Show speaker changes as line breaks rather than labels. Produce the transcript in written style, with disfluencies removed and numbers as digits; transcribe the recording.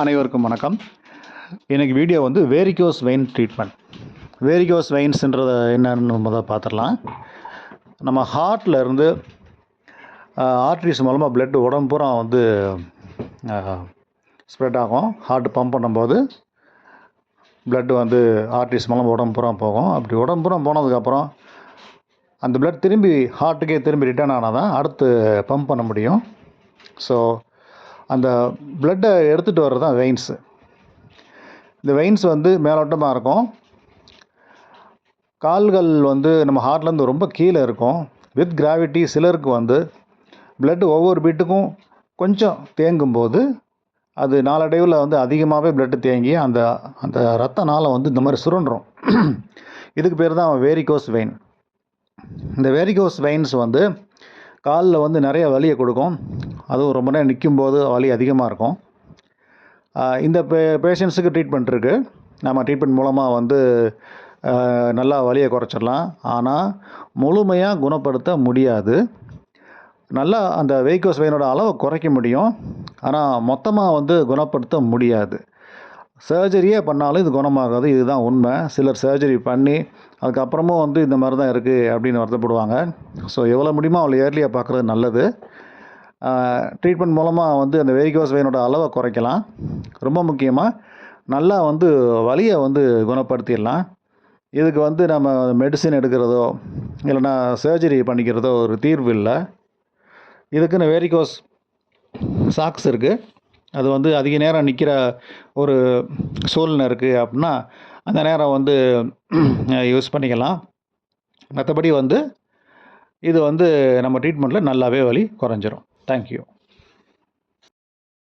அனைவருக்கும் வணக்கம். எனக்கு வீடியோ வந்து வேரிகோஸ் வெயின் ட்ரீட்மெண்ட். வேரிகோஸ் வெயின்ஸ்ன்றது என்னன்னு முதல் பார்த்துடலாம். நம்ம ஹார்ட்டில் இருந்து ஆர்ட்ரிஸ் மூலமாக பிளட் உடம்பு பூரா வந்து ஸ்ப்ரெட் ஆகும். ஹார்ட் பம்ப் பண்ணும்போது பிளட் வந்து ஆர்ட்ரிஸ் மூலமாக உடம்பு பூரா போகும். அப்படி உடம்பு பூரா போனதுக்கப்புறம் அந்த பிளட் திரும்பி ஹார்ட்டுக்கே திரும்பி ரிட்டர்ன் ஆனால் தான் அடுத்து பம்ப் பண்ண முடியும். ஸோ அந்த பிளட்டை எடுத்துகிட்டு வர்றது தான் வெயின்ஸு. இந்த வெயின்ஸ் வந்து மேலோட்டமாக இருக்கும். கால்கள் வந்து நம்ம ஹார்ட்லேருந்து ரொம்ப கீழே இருக்கும். வித் கிராவிட்டி சிலருக்கு வந்து பிளட் ஒவ்வொரு பீட்டுக்கும் கொஞ்சம் தேங்கும்போது அது நாளடைவில் வந்து அதிகமாகவே பிளட்டு தேங்கி அந்த அந்த ரத்த நாளம் வந்து இந்த மாதிரி சுருண்டுரும். இதுக்கு பேர் தான் வேரிகோஸ் வெயின். இந்த வேரிகோஸ் வெயின்ஸ் வந்து காலில் வந்து நிறைய வலியை கொடுக்கும். அதுவும் ரொம்ப நேரம் நிற்கும்போது வலி அதிகமாக இருக்கும். இந்த பேஷண்ட்ஸுக்கு ட்ரீட்மெண்ட் இருக்குது. நம்ம ட்ரீட்மெண்ட் மூலமாக வந்து நல்லா வலியை குறைச்சிடலாம். ஆனால் முழுமையாக குணப்படுத்த முடியாது. நல்லா அந்த வேரிகோஸ் வெயினோட அளவை குறைக்க முடியும். ஆனால் மொத்தமாக வந்து குணப்படுத்த முடியாது. சர்ஜரியே பண்ணாலும் இது குணமாகாது. இதுதான் உண்மை. சிலர் சர்ஜரி பண்ணி அதுக்கப்புறமும் வந்து இந்த மாதிரி தான் இருக்குது அப்படின்னு வருத்தப்படுவாங்க. ஸோ எவ்வளோ முடியுமோ அவ்வளோ ஏர்லியாக பார்க்குறது நல்லது. ட்ரீட்மெண்ட் மூலமாக வந்து அந்த வேரிகோஸ் வெயினோட அளவை குறைக்கலாம். ரொம்ப முக்கியமாக நல்லா வந்து வலியை வந்து குணப்படுத்திடலாம். இதுக்கு வந்து நம்ம மெடிசின் எடுக்கிறதோ இல்லைன்னா சர்ஜரி பண்ணிக்கிறதோ ஒரு தீர்வு இல்லை. இதுக்குன்னு வேரிகோஸ் சாக்ஸ் இருக்குது. அது வந்து அதிக நேரம் நிற்கிற ஒரு சூழ்நிலை இருக்குது அப்படின்னா அந்த நேரம் வந்து யூஸ் பண்ணிக்கலாம். மற்றபடி வந்து இது வந்து நம்ம ட்ரீட்மெண்ட்டில் நல்லாவே வலி குறைஞ்சிரும். தேங்க்யூ.